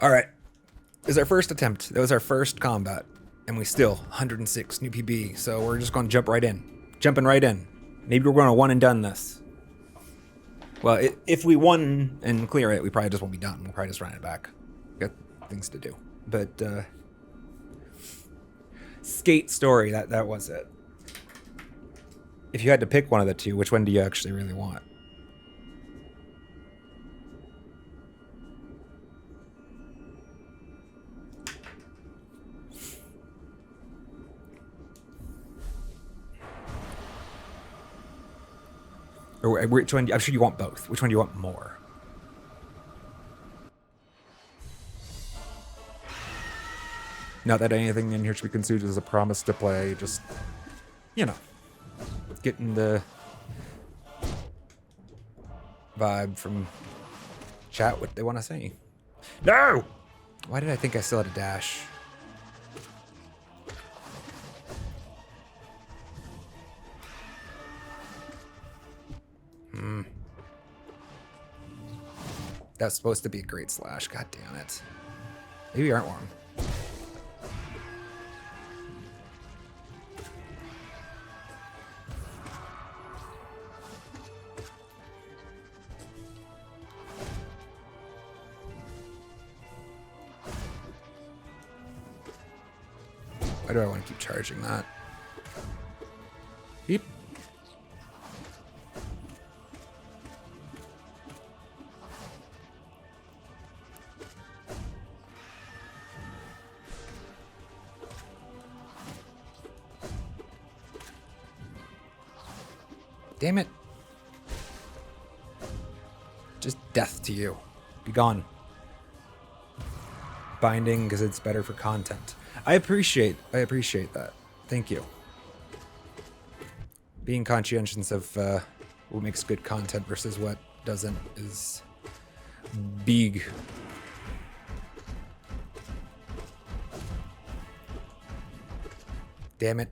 All right. This is our first attempt. That was our first combat. And we still 106 new PB. So we're just going to jump right in. Jumping right in. Maybe we're going to one and done this. Well, if we won and clear it, we probably just won't be done. We'll probably just run it back. Got things to do. But, skate story, that was it. If you had to pick one of the two, which one do you actually really want? Or which one? I'm sure you want both. Which one do you want more? Not that anything in here should be construed as a promise to play. Just, you know, getting the vibe from chat what they want to say. No! Why did I think I still had a dash? That's supposed to be a great slash. God damn it. Maybe you aren't warm. Why do I want to keep charging that? Beep. Damn it. Just death to you. Be gone. Binding because it's better for content. I appreciate that. Thank you. Being conscientious of what makes good content versus what doesn't is big. Damn it.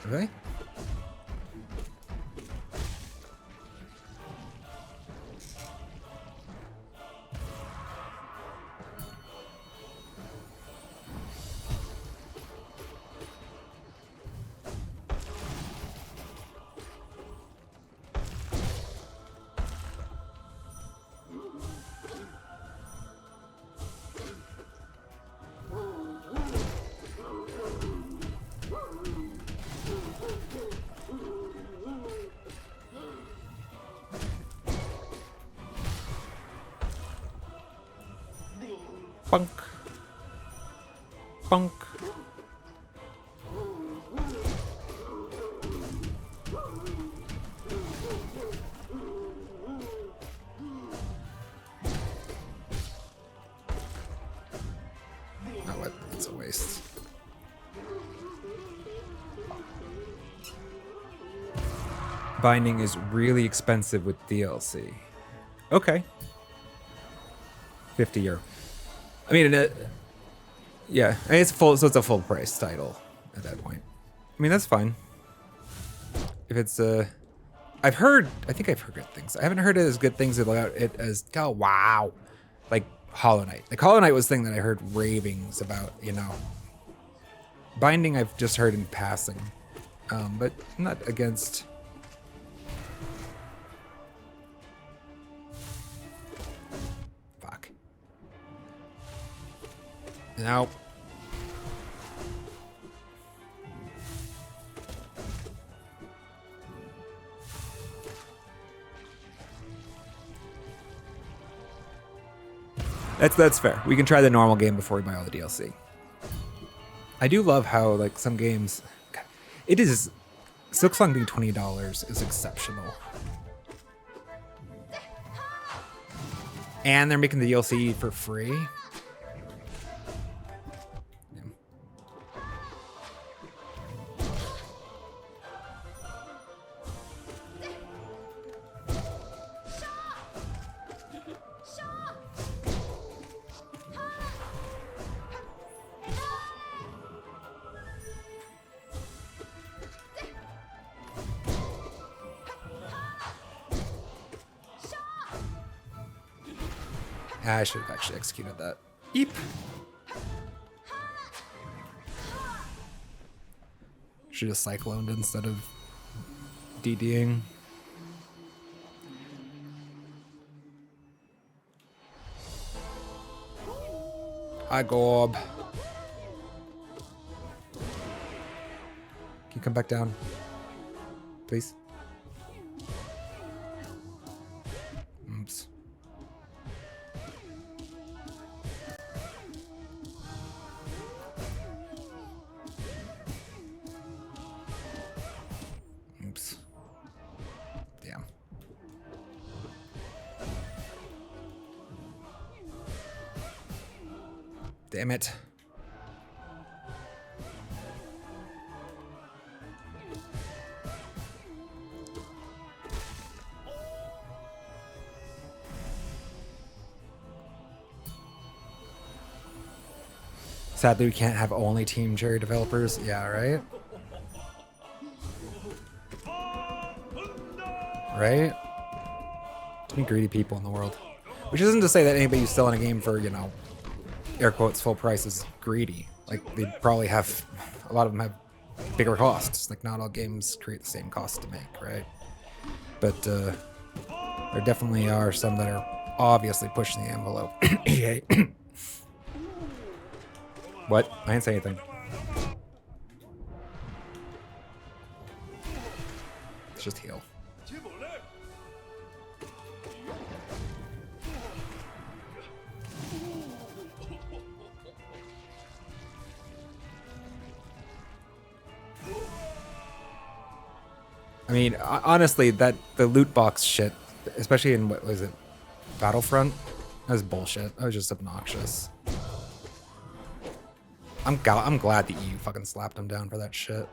Really? Bunk. Bunk. Oh, what? It's a waste. Binding is really expensive with DLC. Okay. 50 euro. I mean, yeah, I mean, it's full, so it's a full price title at that point. I mean, that's fine. If it's I think I've heard good things. I haven't heard it as good things about it as, oh, wow. Like Hollow Knight. Like Hollow Knight was the thing that I heard ravings about, you know. Binding I've just heard in passing. But I'm not against. Nope. That's fair. We can try the normal game before we buy all the DLC. I do love how like some games, it is Silksong being $20 is exceptional. And they're making the DLC for free. I should have actually executed that. Eep. Should have cycloned instead of DDing. Hi, Gob. Can you come back down? Please? Oops. Oops. Damn. Damn it. Sadly, we can't have only Team Cherry developers. Yeah, right? Right? Too many greedy people in the world. Which isn't to say that anybody who's selling a game for, you know, air quotes, full price is greedy. Like, they probably have, a lot of them have bigger costs. Like, not all games create the same cost to make, right? But there definitely are some that are obviously pushing the envelope. EA. What? I didn't say anything. Let's just heal. I mean, honestly, the loot box shit, especially in, what was it, Battlefront? That was bullshit. That was just obnoxious. I'm glad the EU fucking slapped him down for that shit.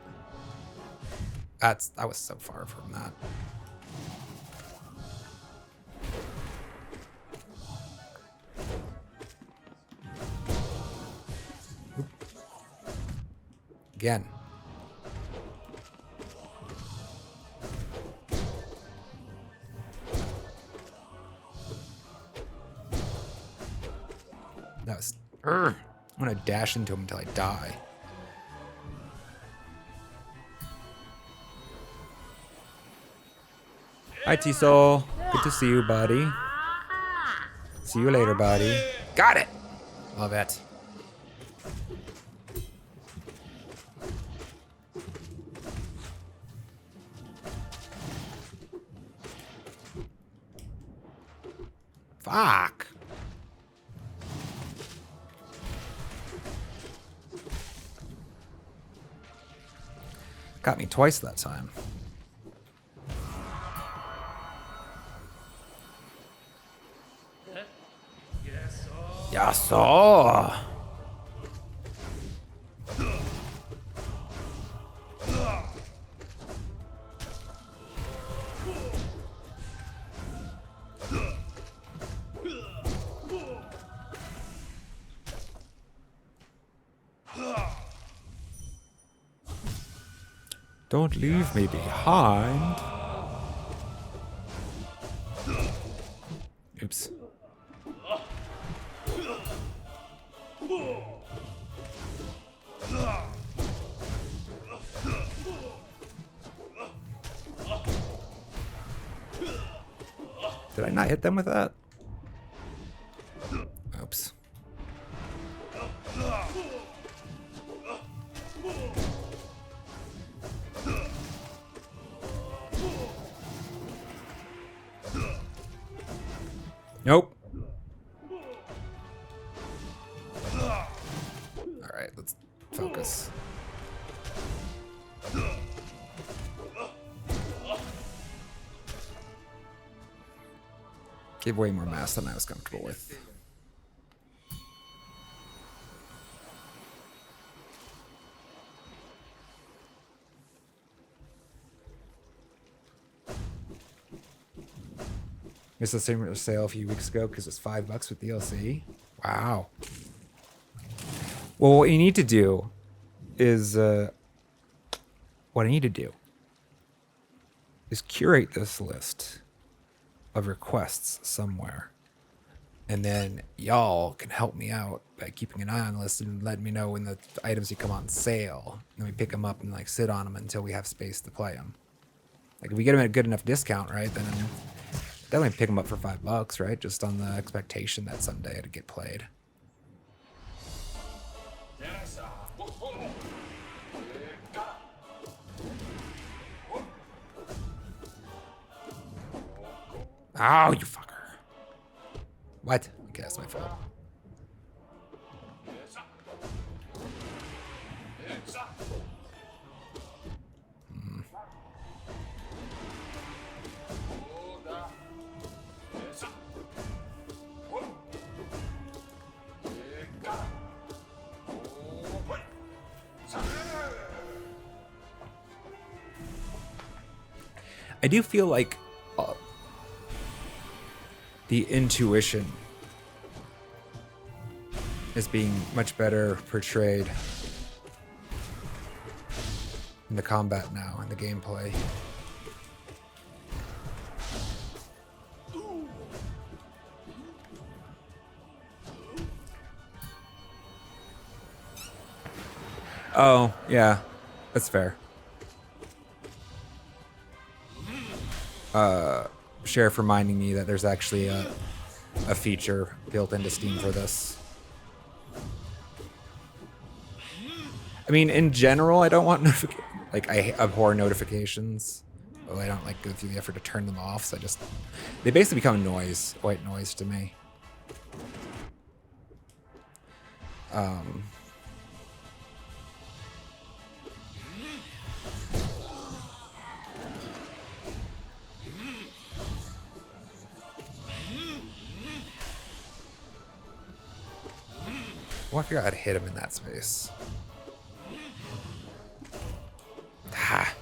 I was so far from that. Oop. Again. That was... I'm gonna dash into him until I die. Hi, T-Soul. Good to see you, buddy. See you later, buddy. Got it! Love it. Fuck. Got me twice that time. Yasso. Don't leave me behind. Oops. Did I not hit them with that? Oops. Nope. All right, let's focus. Gave way more mass than I was comfortable with. Missed the same sale a few weeks ago because it's $5 with DLC. Wow. Well, what you need to do is curate this list of requests somewhere And then y'all can help me out by keeping an eye on the list and letting me know when the items come on sale. And then we pick them up and like sit on them until we have space to play them. Like if we get them at a good enough discount, right? Then definitely pick them up for $5, right? Just on the expectation that someday it'd get played. Oh, you fucker. What? Okay, that's my fault. I do feel like the intuition is being much better portrayed in the combat now, in the gameplay. Oh, yeah, that's fair. Sheriff reminding me that there's actually a feature built into Steam for this. I mean, in general, I don't want like I abhor notifications. Oh, I don't like go through the effort to turn them off. So they basically become noise, white noise to me. Well, I figure I'd hit him in that space. Ah.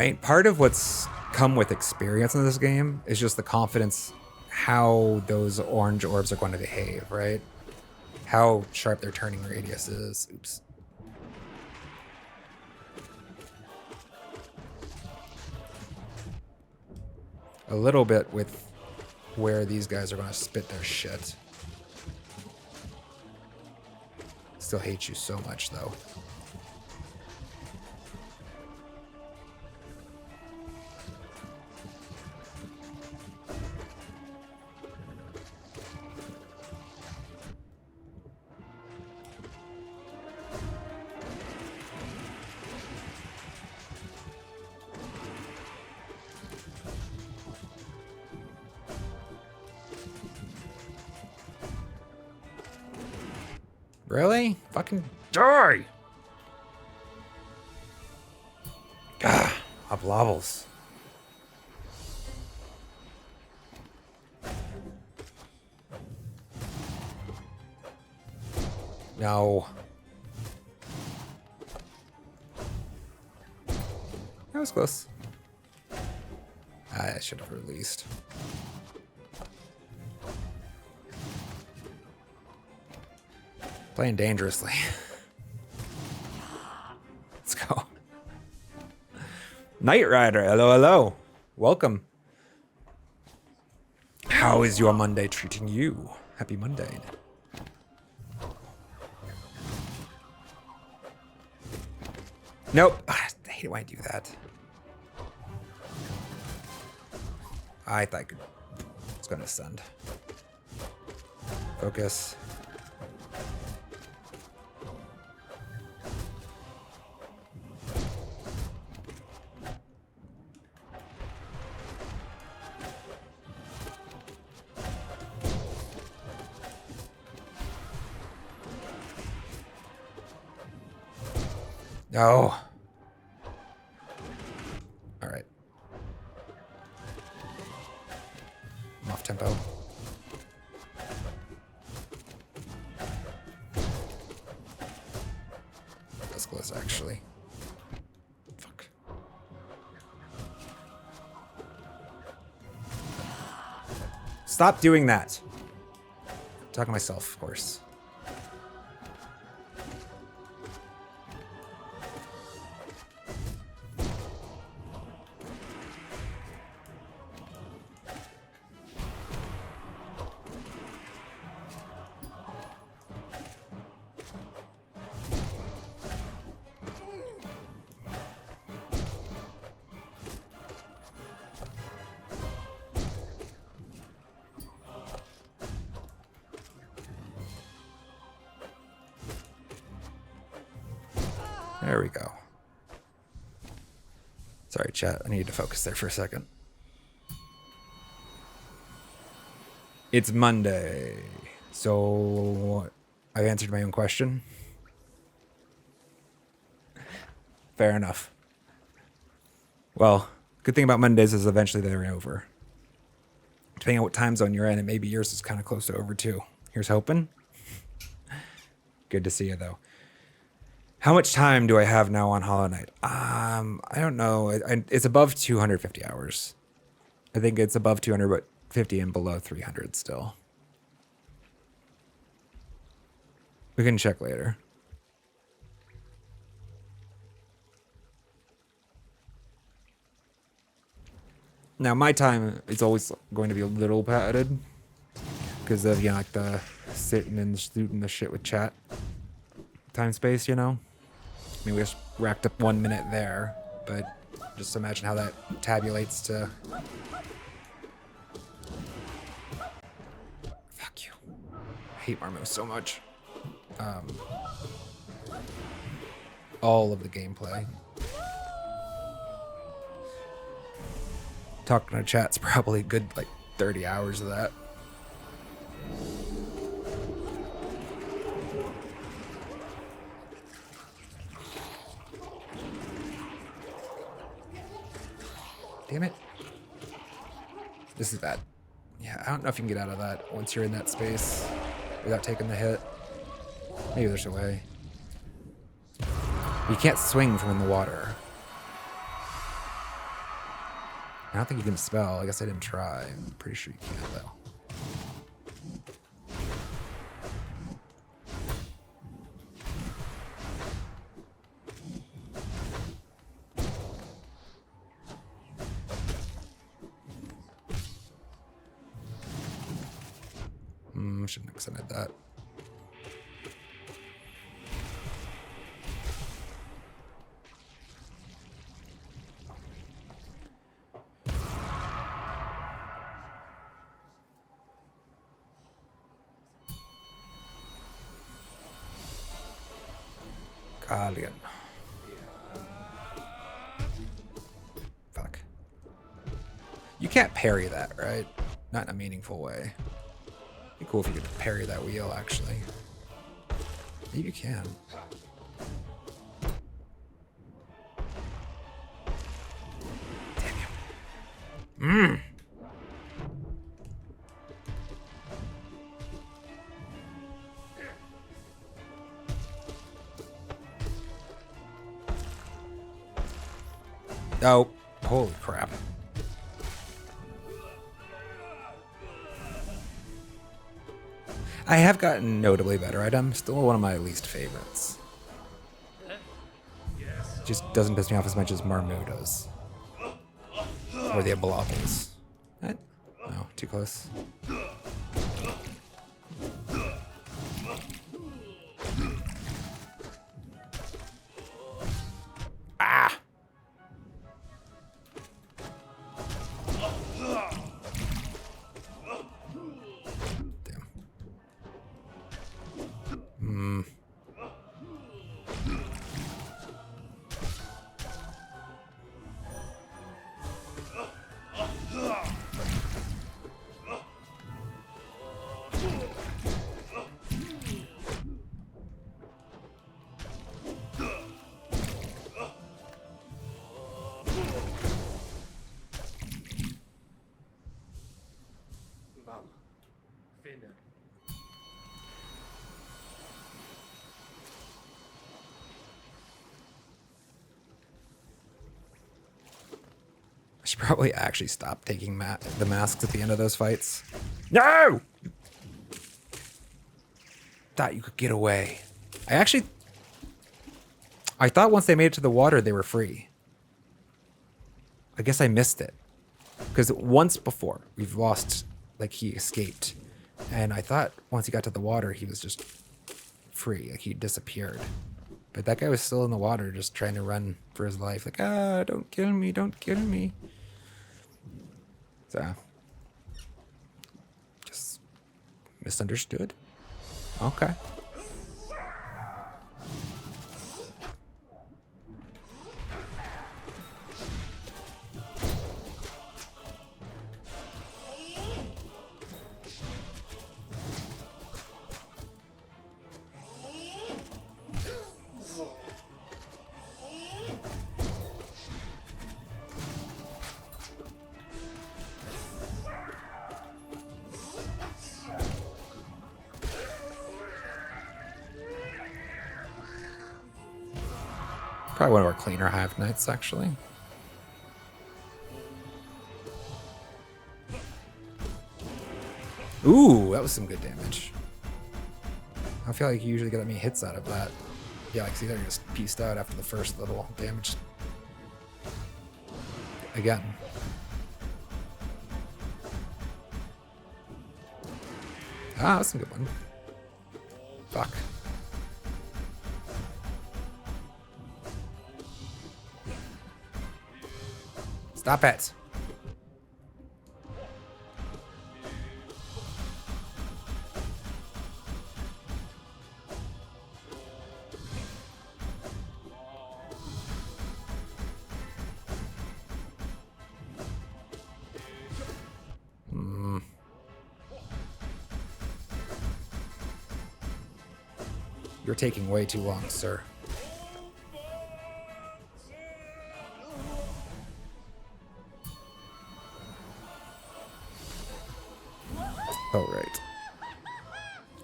I mean, part of what's come with experience in this game is just the confidence how those orange orbs are going to behave, right? How sharp their turning radius is. Oops. A little bit with where these guys are going to spit their shit. Still hate you so much, though. Really? Fucking die! Gah, up levels. No. That was close. I should have released. Playing dangerously. Let's go. Knight Rider, hello, hello. Welcome. How is your Monday treating you? Happy Monday. Nope. I hate it when I do that. I thought it's going to send. Focus. No. All right. tempo. That's close, actually. Fuck. Stop doing that. I'm talking to myself, of course. There we go. Sorry, chat. I need to focus there for a second. It's Monday. So I've answered my own question. Fair enough. Well, good thing about Mondays is eventually they're over. Depending on what time zone you're in, and maybe yours is kind of close to over too. Here's hoping. Good to see you, though. How much time do I have now on Hollow Knight? I don't know. It's above 250 hours. I think it's above 250 and below 300 still. We can check later. Now, my time is always going to be a little padded because of, you know, like the sitting and shooting the shit with chat time space, you know? I mean, we just racked up 1 minute there, but just imagine how that tabulates to... Fuck you. I hate Marmo so much. All of the gameplay. Talking to chat's probably a good, like, 30 hours of that. Damn it. This is bad. Yeah, I don't know if you can get out of that once you're in that space without taking the hit. Maybe there's a way. You can't swing from in the water. I don't think you can spell. I guess I didn't try. I'm pretty sure you can, though. Shouldn't have extended that. Alien. Fuck. You can't parry that, right? Not in a meaningful way. It'd be cool if you could parry that wheel, actually. Maybe you can. Damn you. Mmm. Oh, holy crap. I have gotten notably better at him. Still one of my least favorites. Just doesn't piss me off as much as Marmu does. Or the Abalopes. No, too close. Ah! Probably actually stop taking the masks at the end of those fights. No! Thought you could get away. I thought once they made it to the water, they were free. I guess I missed it. Because once before, we've lost, like, he escaped. And I thought once he got to the water, he was just free. Like, he disappeared. But that guy was still in the water, just trying to run for his life. Like, don't kill me, don't kill me. So, just misunderstood. Okay. Probably one of our cleaner Hive Knights, actually. Ooh, that was some good damage. I feel like you usually get me hits out of that. Yeah, like see there, just pieced out after the first little damage. Again. Ah, that's a good one. Fuck. Stop it. You're taking way too long, sir. Oh, right.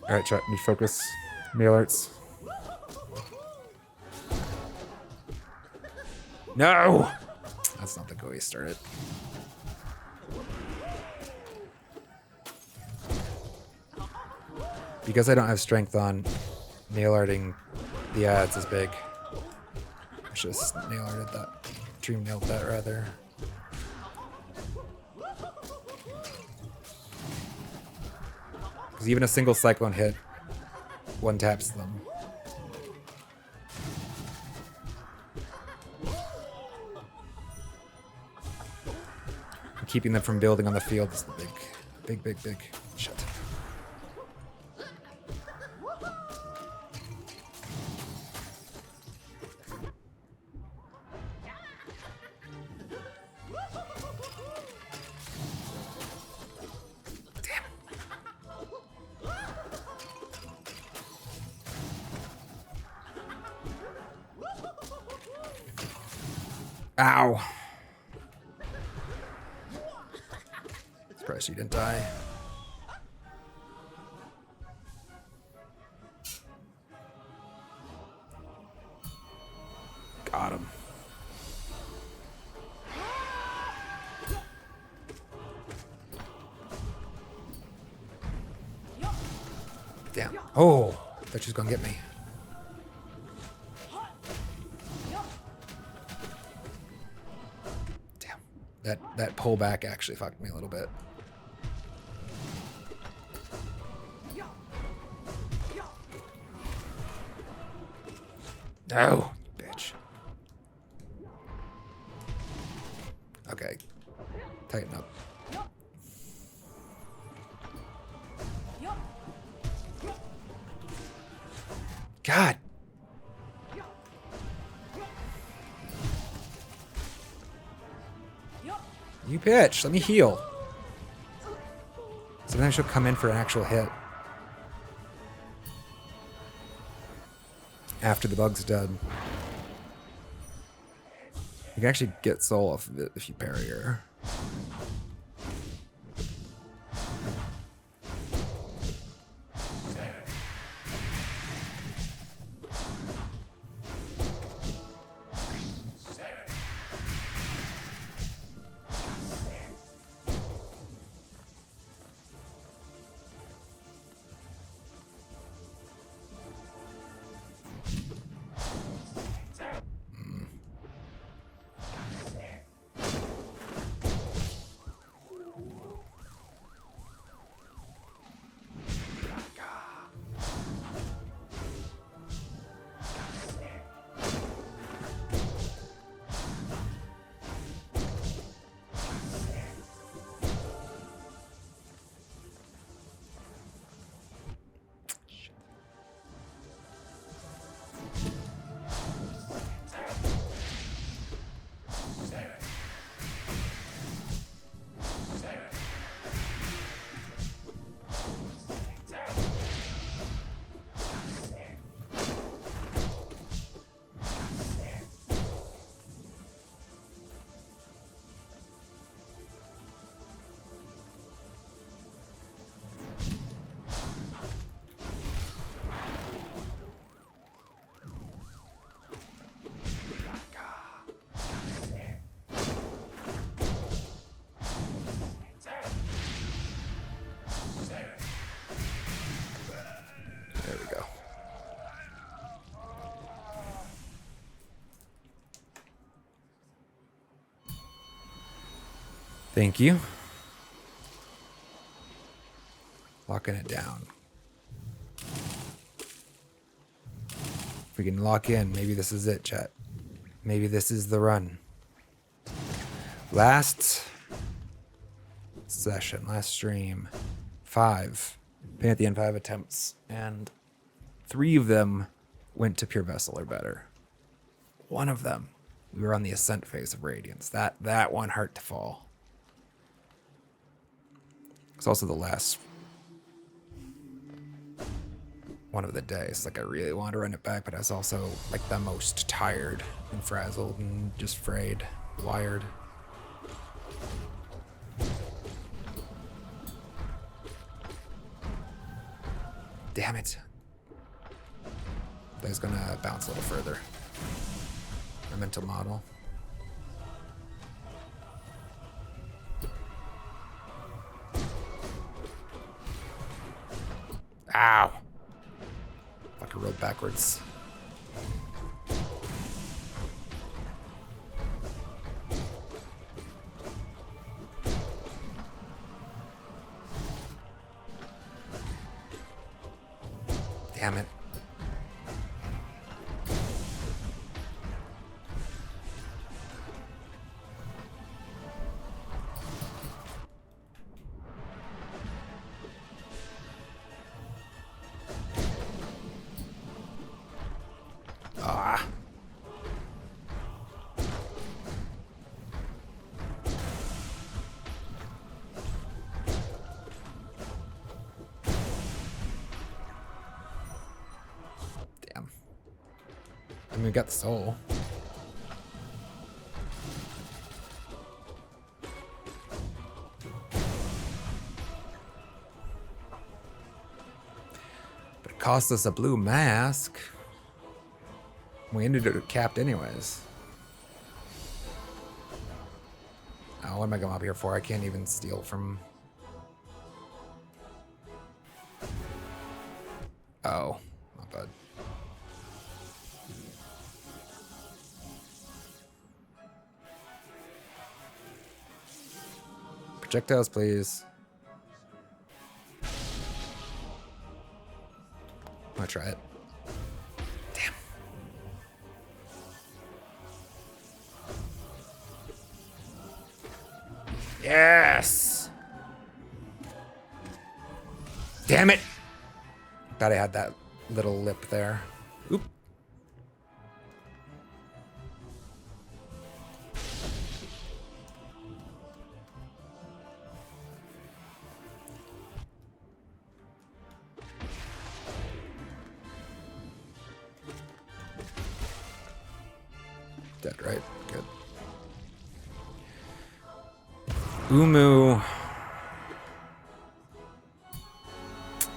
Alright, chat, need focus. Mail arts. No! That's not the go he started. Because I don't have strength on nail arting the ads as big. I should have nail arted that. Dream nailed that rather. Because even a single cyclone hit one taps them. And keeping them from building on the field is the big shit. Ow. Surprised you didn't die. Got him. Damn. Oh, I thought she was gonna get me. That pullback actually fucked me a little bit. No, bitch. Okay. Tighten up. God. You bitch, let me heal. Sometimes she'll come in for an actual hit. After the bug's done. You can actually get soul off of it if you parry her. Thank you. Locking it down. If we can lock in, maybe this is it, chat. Maybe this is the run. Last session, last stream, 5 Pantheon 5 attempts, and 3 of them went to Pure Vessel or better. 1 of them, we were on the ascent phase of Radiance. That one hurt to fall. It's also the last one of the days. Like, I really wanted to run it back, but I was also like the most tired and frazzled and just frayed, wired. Damn it. That was gonna bounce a little further. My mental model. Ow. Fucking rode backwards. Damn it. Ah. Damn. I mean, we got the soul. But it cost us a blue mask. We ended it capped anyways. Oh, what am I going up here for? I can't even steal from... Oh, not bad. Projectiles, please. I'm gonna try it. Damn. Yes! Damn it! Thought I had that little lip there. Oop. Dead, right? Good. Umu.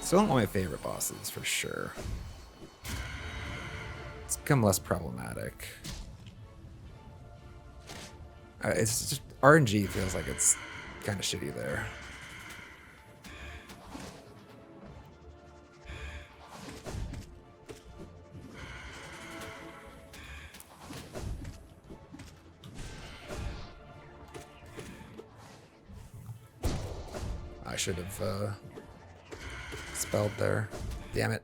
Still not one of my favorite bosses, for sure. It's become less problematic. It's just... RNG feels like it's kind of shitty there. I should have spelled there. Damn it.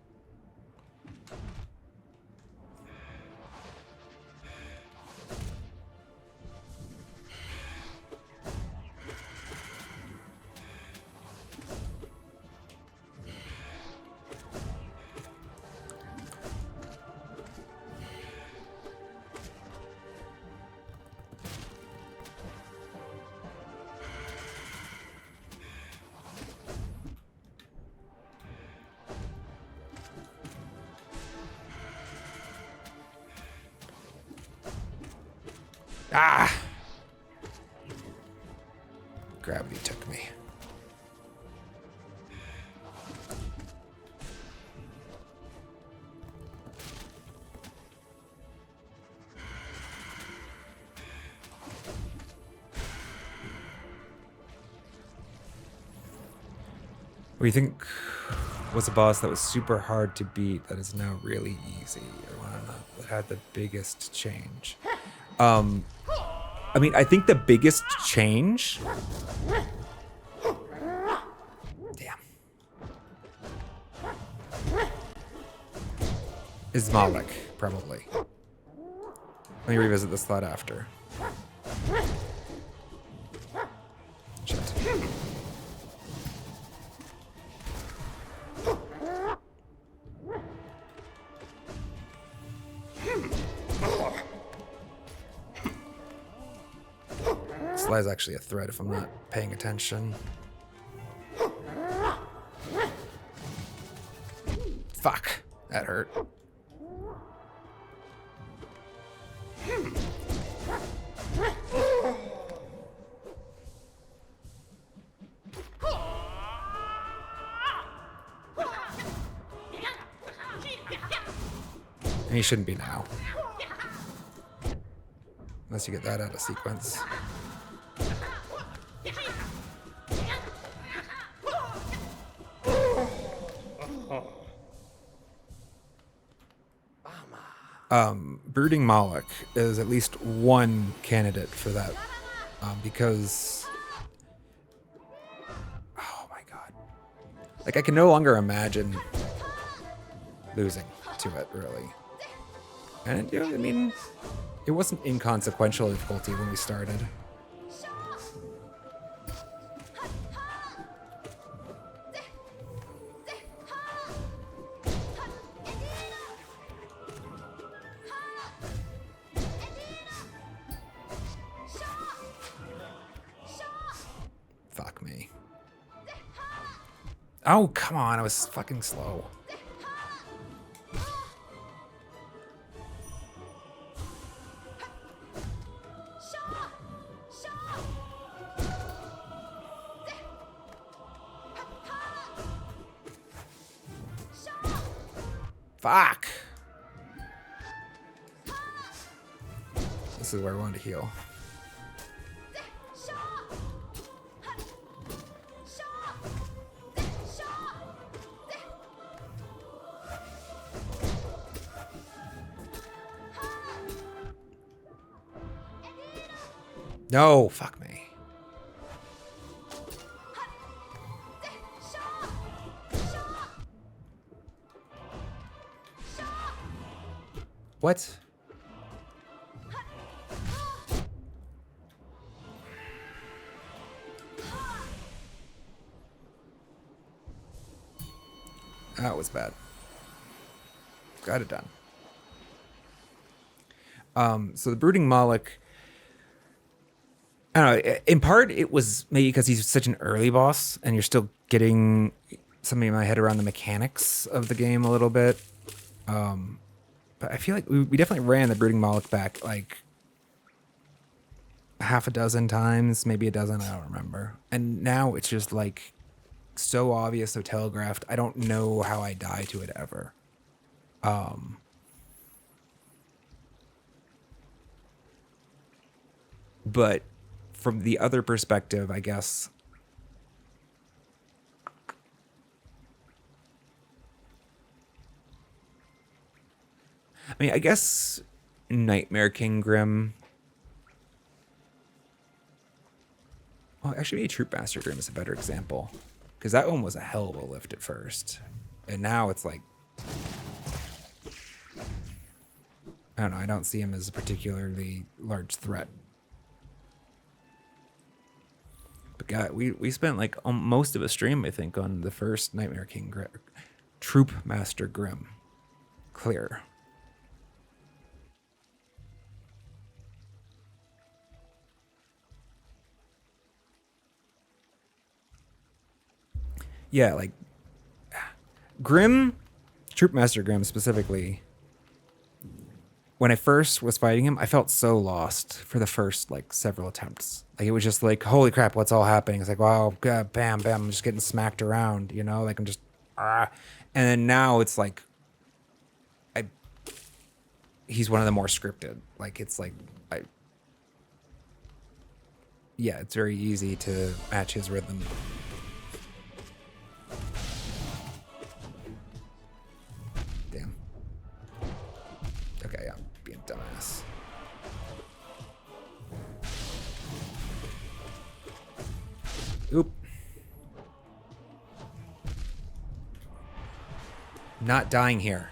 Ah! Gravity took me. What do you think was a boss that was super hard to beat that is now really easy, or one that had the biggest change? I mean, I think the biggest change... Damn. Is Malik, probably. Let me revisit this thought after. Shit. Sly's actually a threat if I'm not paying attention. Fuck. That hurt. And he shouldn't be now. Unless you get that out of sequence. Brooding Moloch is at least one candidate for that, because, oh my god, like I can no longer imagine losing to it, really. And you know, I mean, it wasn't inconsequential difficulty when we started. Fuck me. Oh, come on, I was fucking slow. Fuck. This is where I wanted to heal. No, fuck me. What? That was bad. Got it done. So the Brooding Moloch, I don't know, in part it was maybe because he's such an early boss and you're still getting something in my head around the mechanics of the game a little bit. But I feel like we definitely ran the Brooding Moloch back like half a dozen times, maybe a dozen, I don't remember. And now it's just like so obvious, so telegraphed. I don't know how I die to it ever. But from the other perspective, I guess, I mean, I guess Nightmare King Grim. Well, actually, maybe Troop Master Grim is a better example. Because that one was a hell of a lift at first. And now it's like, I don't know, I don't see him as a particularly large threat. But God, we spent like most of a stream, I think, on the first Nightmare King Grim. Troop Master Grim. Clear. Yeah, like Grim, Troop Master Grim specifically, when I first was fighting him, I felt so lost for the first like several attempts. Like it was just like, holy crap, what's all happening? It's like, wow, God, bam, bam, I'm just getting smacked around, you know, like I'm just, and then now it's like, he's one of the more scripted. Like it's like, yeah, it's very easy to match his rhythm. Damn. Okay, yeah, being a dumbass. Oop. Not dying here.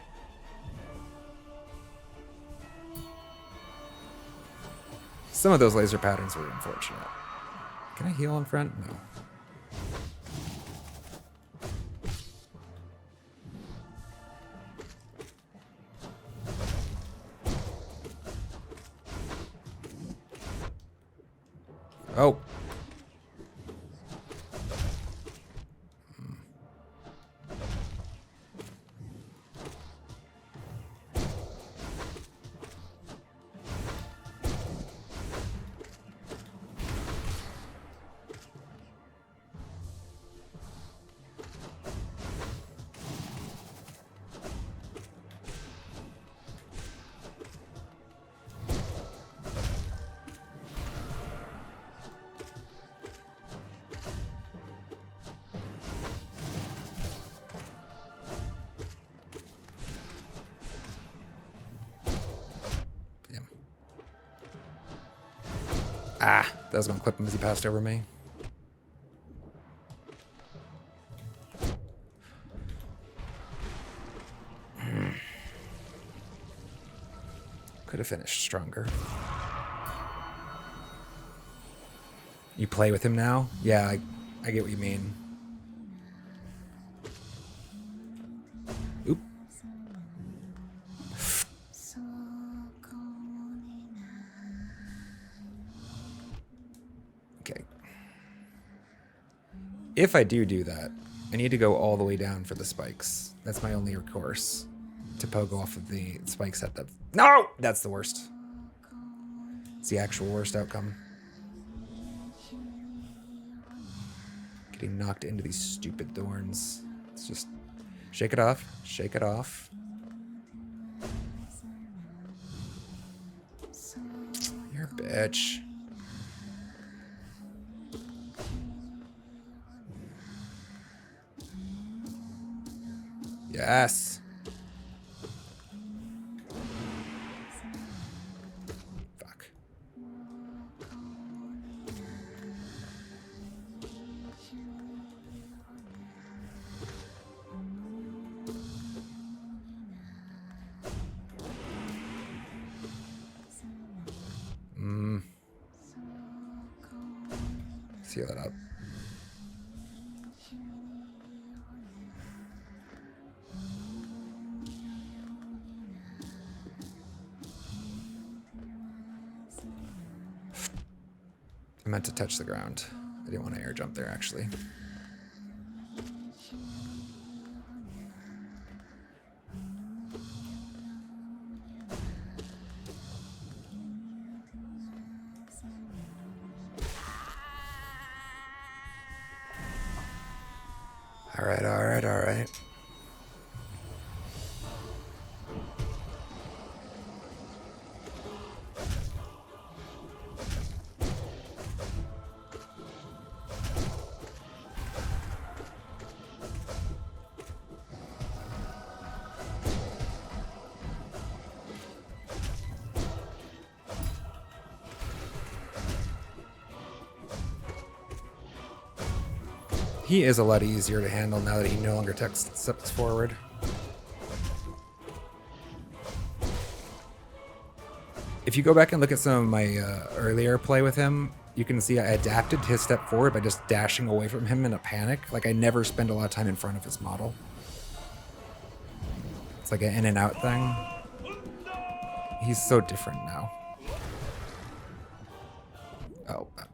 Some of those laser patterns were unfortunate. Can I heal in front? No. Oh. Ah, that was gonna clip him as he passed over me. Could have finished stronger. You play with him now? Yeah, I get what you mean. Oop. Okay. If I do that, I need to go all the way down for the spikes. That's my only recourse. To pogo off of the spike set. No! That's the worst. It's the actual worst outcome. Getting knocked into these stupid thorns. It's just... Shake it off. Shake it off. You're a bitch. Yes. Fuck. Seal that up. I meant to touch the ground. I didn't want to air jump there, actually. All right, all right, all right. He is a lot easier to handle now that he no longer steps forward. If you go back and look at some of my earlier play with him, you can see I adapted his step forward by just dashing away from him in a panic. Like, I never spend a lot of time in front of his model. It's like an in and out thing. He's so different now. Oh, dumb.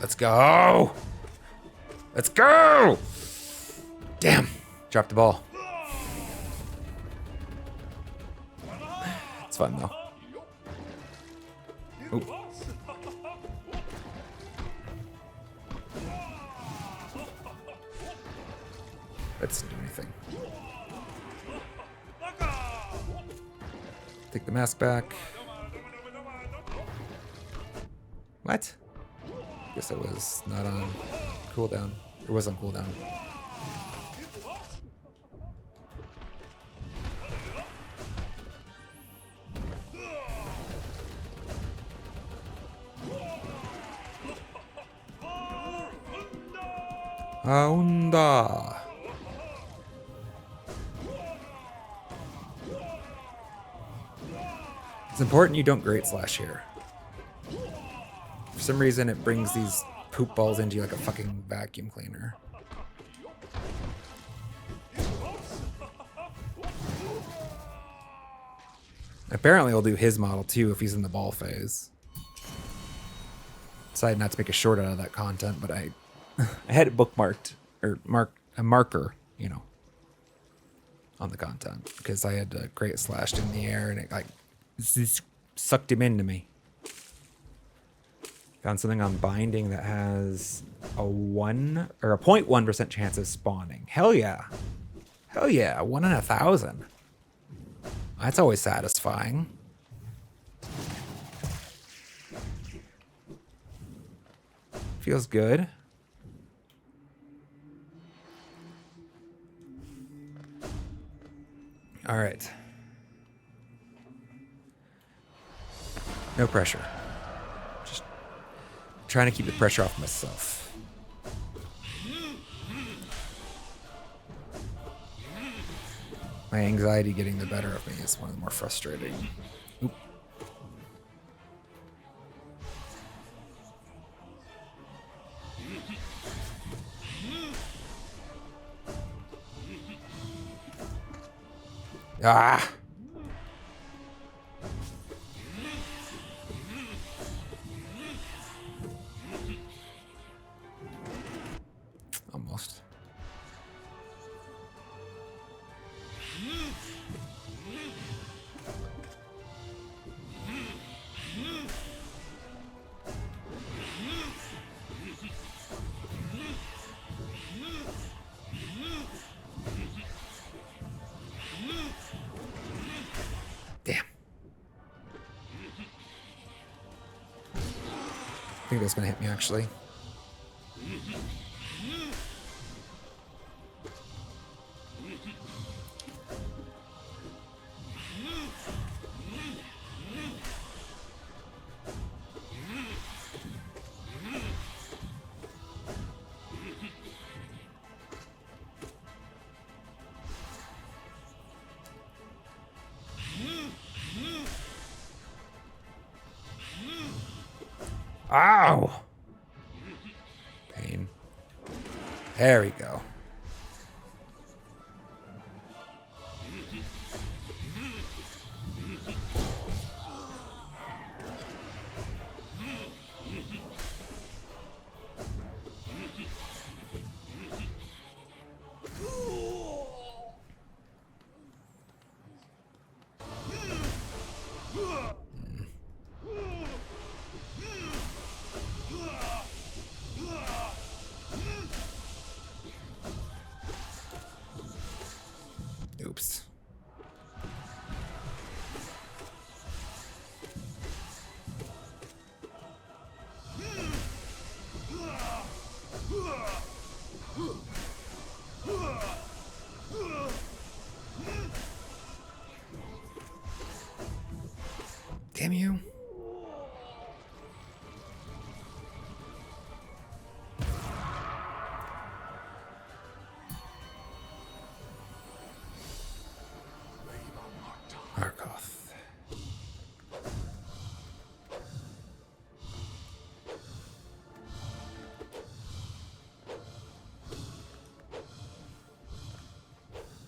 Let's go! Let's go! Damn, dropped the ball. It's fun though. Ooh. That doesn't do anything. Take the mask back. What? Guess it was not on cooldown. It was on cooldown. Aunda. It's important you don't Great Slash here. For some reason, it brings these poop balls into you like a fucking vacuum cleaner. Apparently, he'll do his model too if he's in the ball phase. Decided not to make a short out of that content, but I had it bookmarked or a marker, you know, on the content because I had Great Slashed in the air and it like sucked him into me. Found something on binding that has a 1 or a 0.1% chance of spawning. Hell yeah. Hell yeah. 1 in 1,000. That's always satisfying. Feels good. All right. No pressure. Just trying to keep the pressure off myself. My anxiety getting the better of me is one of the more frustrating. Oop. Ah! Almost. Damn. I think that's gonna hit me actually. Ow! Pain. There we go. Oops. Damn you. Markoth.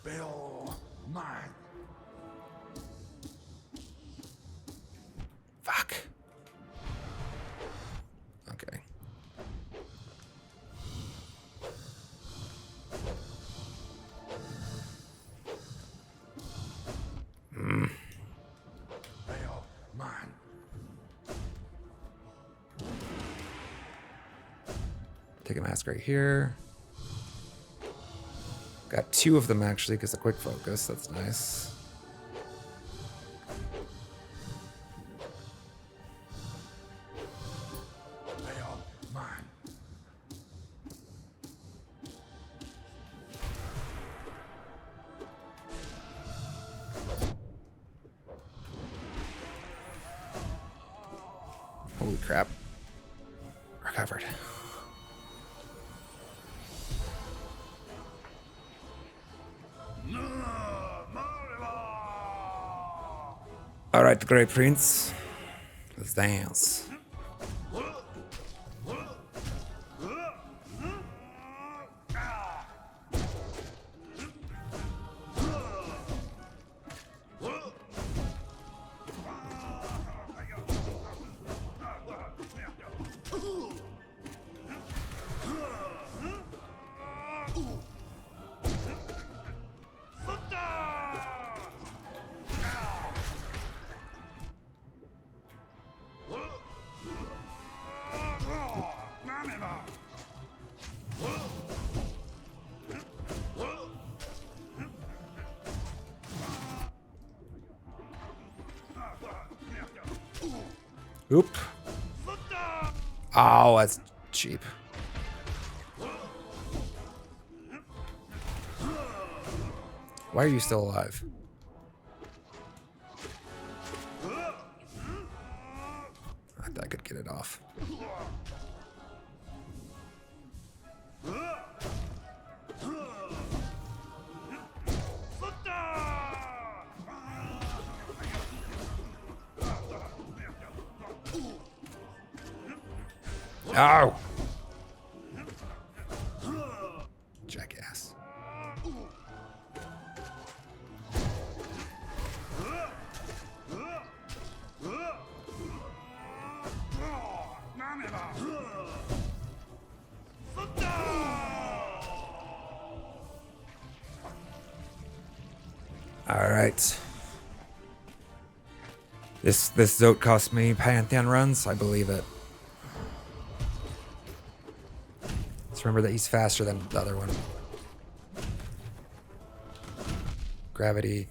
Bill, mine. Fuck. Okay. Bill, mine. Take a mask right here. Got 2 of them actually because of quick focus. That's nice. Bill, mine. Holy crap. Recovered. Alright, Grey Prince. Let's dance. Oop. Oh, that's cheap. Why are you still alive? I thought I could get it off. Ow! Jackass. All right. This Zote cost me Pantheon runs. I believe it. Let's remember that he's faster than the other one. Gravity.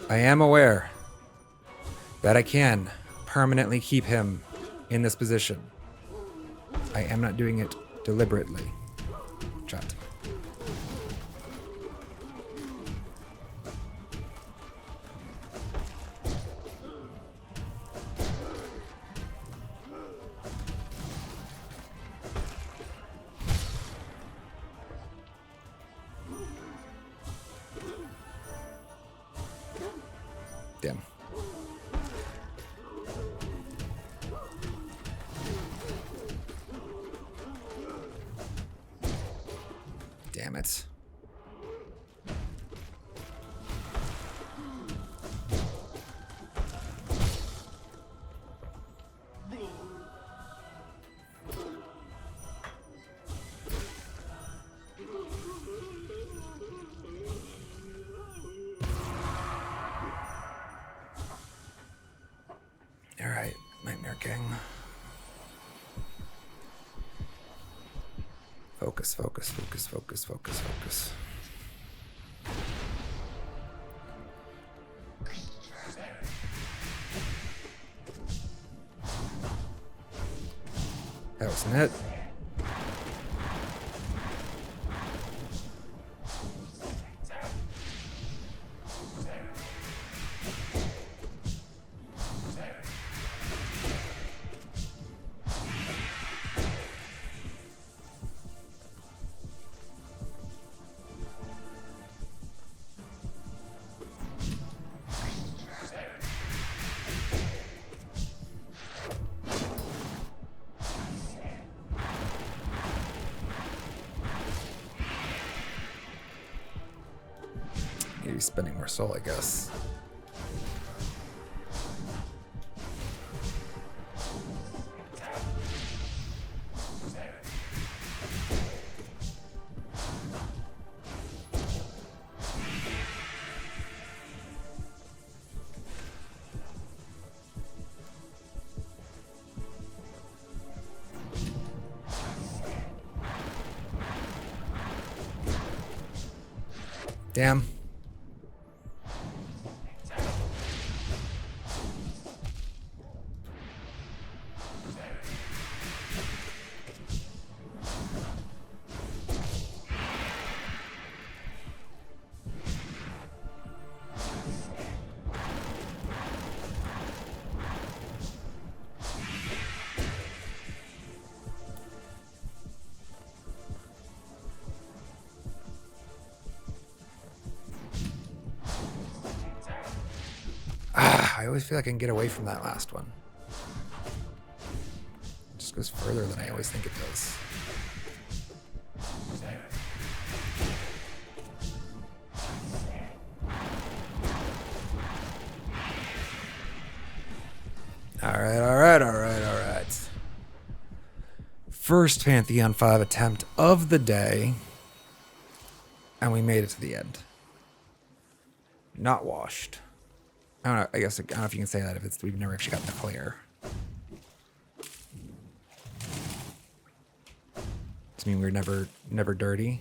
I am aware that I can permanently keep him in this position. I am not doing it deliberately. Chat. Damn. Damn it. All right, Nightmare King. Focus, focus, focus, focus, focus, focus. That wasn't it. Maybe spending more soul, I guess. Damn. I always feel like I can get away from that last one. It just goes further than I always think it does. Alright. First Pantheon 5 attempt of the day. And we made it to the end. Not washed. I don't know, I guess I don't know if you can say that if it's we've never actually gotten the clear. Does it mean we're never dirty?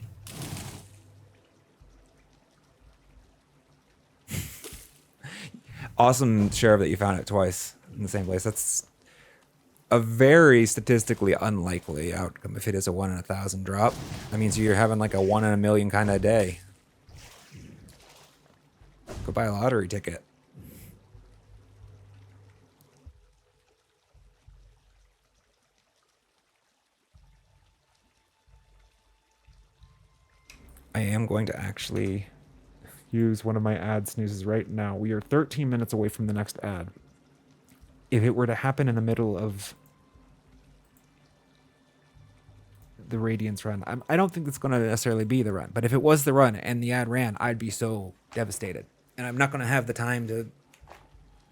Awesome, Sheriff, that you found it twice in the same place. That's a very statistically unlikely outcome if it is a 1 in 1,000 drop. That means you're having like a 1 in a million kind of day. Go buy a lottery ticket. I am going to actually use one of my ad snoozes right now. We are 13 minutes away from the next ad. If it were to happen in the middle of the Radiance run, I don't think it's going to necessarily be the run, but if it was the run and the ad ran, I'd be so devastated. And I'm not going to have the time to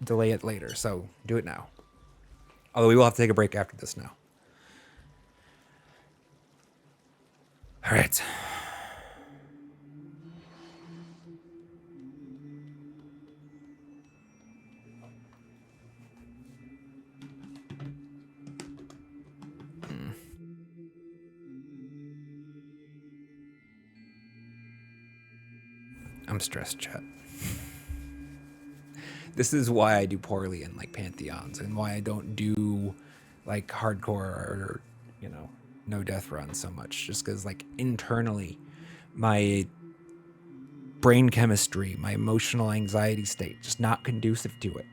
delay it later, so do it now. Although we will have to take a break after this now. All right. I'm stressed, chat. This is why I do poorly in like Pantheons and why I don't do like hardcore or, you know, no death runs so much. Just because like internally my brain chemistry, my emotional anxiety state, just not conducive to it.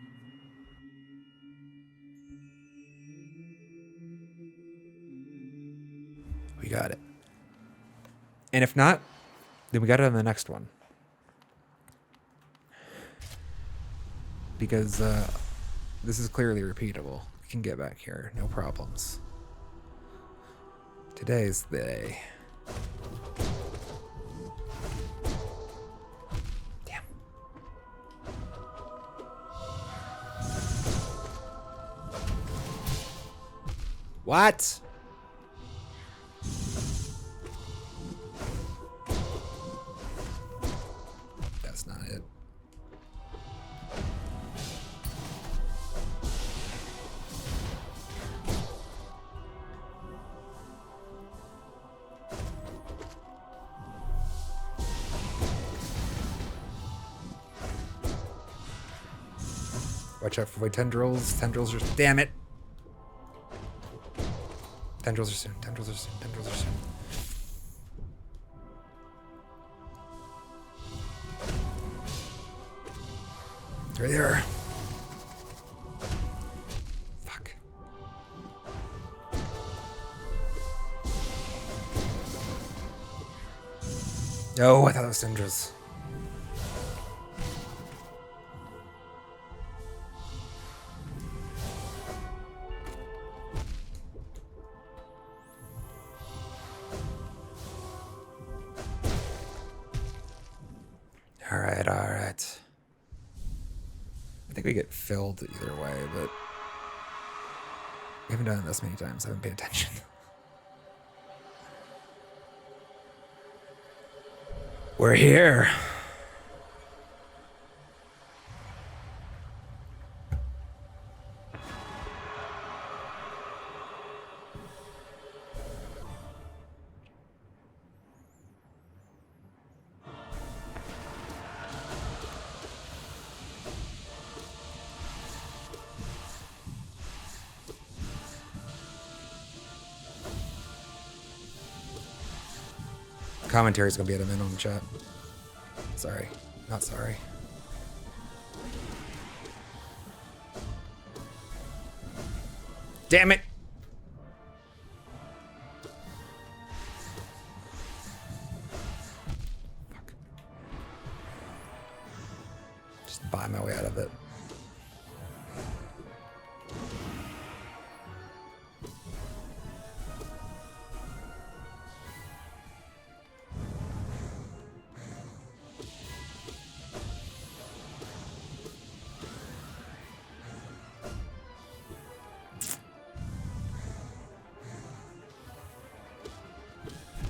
We got it. And if not, then we got it on the next one. Because this is clearly repeatable. We can get back here, no problems. Today's the day. Damn. What? That's not it. Watch out for my tendrils. Tendrils are... Damn it! Tendrils are soon. Tendrils are soon. Tendrils are soon. There they are. Fuck. Oh, I thought it was tendrils. All right. I think we get filled either way, but we haven't done it this many times. I haven't paid attention. We're here. Commentary is gonna be at a minimum, chat. Sorry, not sorry. Damn it! Fuck. Just buy my way out of it.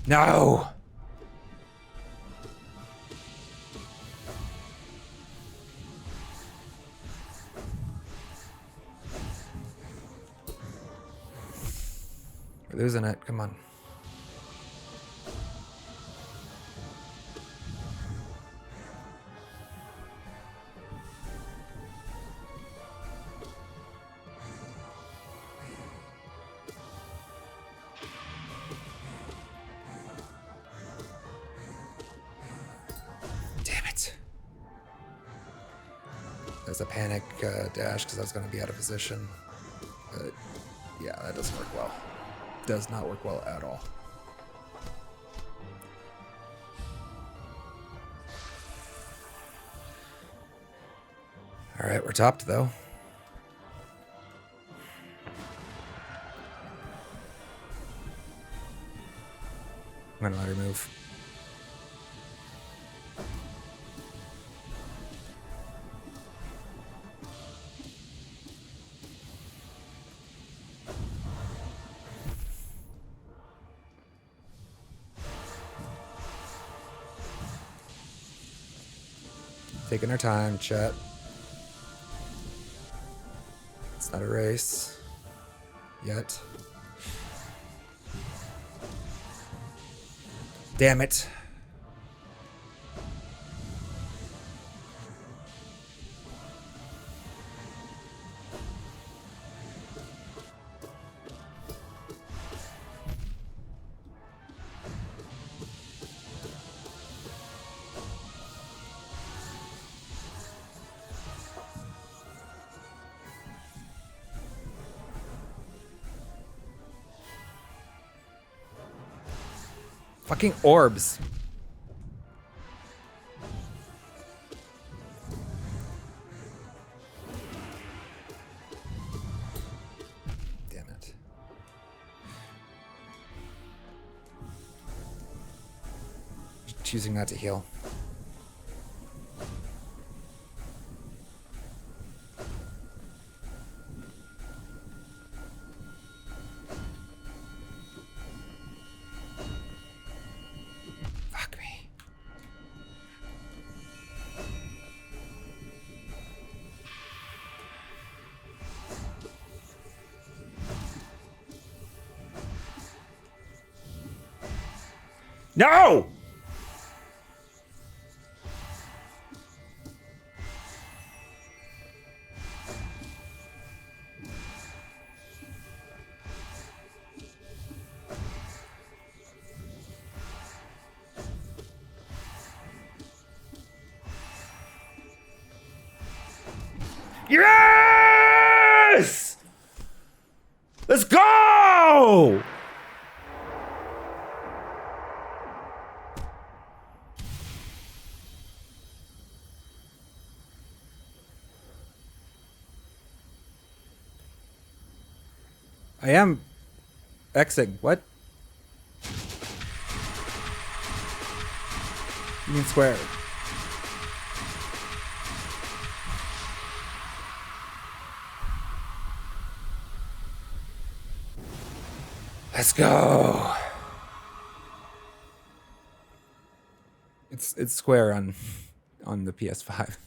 No! We're losing it. Come on. Damn it. There's a panic dash because I was going to be out of position. But yeah, that doesn't work well. Does not work well at all. All right, we're topped though. I'm gonna let her move. Taking our time, chat. It's not a race yet. Damn it. Fucking orbs. Damn it. Choosing not to heal. Fuck me. No! Yes! Let's go! I am Xing. What? You mean swear? Let's go. It's square on the PS5.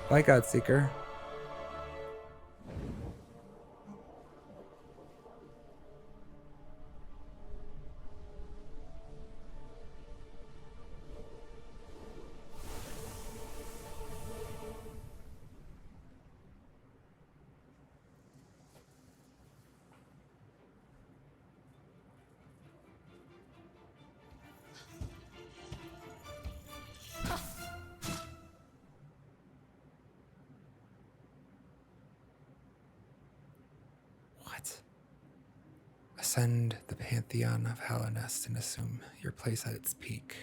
Bye, Godseeker. Ascend the Pantheon of Hallownest and assume your place at its peak.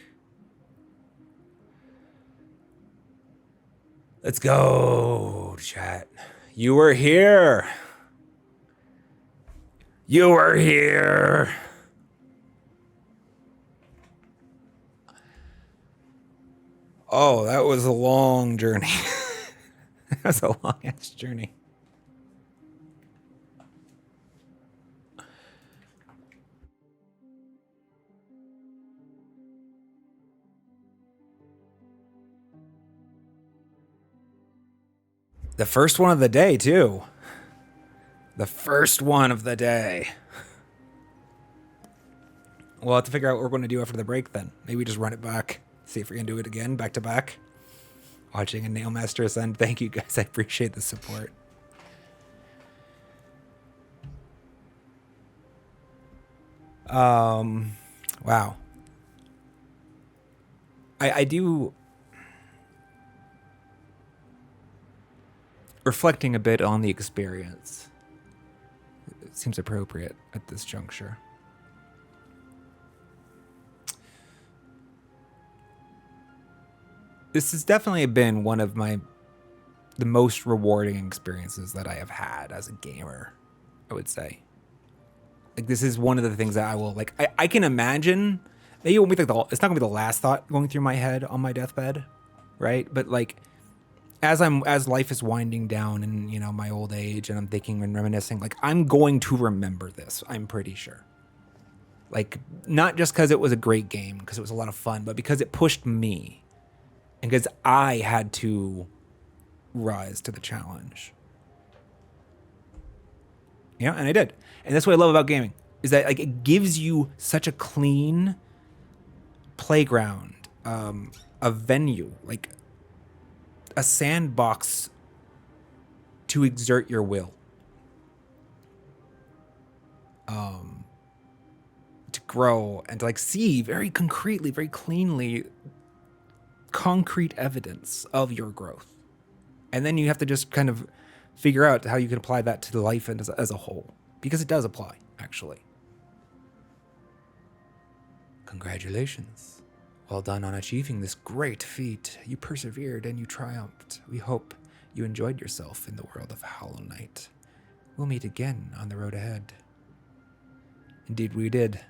Let's go, chat. You were here. You were here. Oh, that was a long journey. That was a long ass journey. The first one of the day, too. The first one of the day. We'll have to figure out what we're going to do after the break then. Maybe we just run it back. See if we can do it again, back to back. Watching a Nailmaster ascend. Thank you guys. I appreciate the support. Wow. I do... Reflecting a bit on the experience. It seems appropriate at this juncture. This has definitely been one of the most rewarding experiences that I have had as a gamer, I would say. Like, this is one of the things that I will, like, I can imagine, maybe it won't be like it's not gonna be the last thought going through my head on my deathbed, right? But like, as life is winding down and, you know, my old age, and I'm thinking and reminiscing, like, I'm going to remember this, I'm pretty sure. Like, not just because it was a great game, because it was a lot of fun, but because it pushed me. And because I had to rise to the challenge. Yeah, and I did. And that's what I love about gaming, is that, like, it gives you such a clean playground, a venue, like a sandbox to exert your will. To grow and to, like, see very concretely, very cleanly, concrete evidence of your growth. And then you have to just kind of figure out how you can apply that to the life and as a whole, because it does apply, actually. Congratulations. Well done on achieving this great feat. You persevered and you triumphed. We hope you enjoyed yourself in the world of Hollow Knight. We'll meet again on the road ahead. Indeed we did.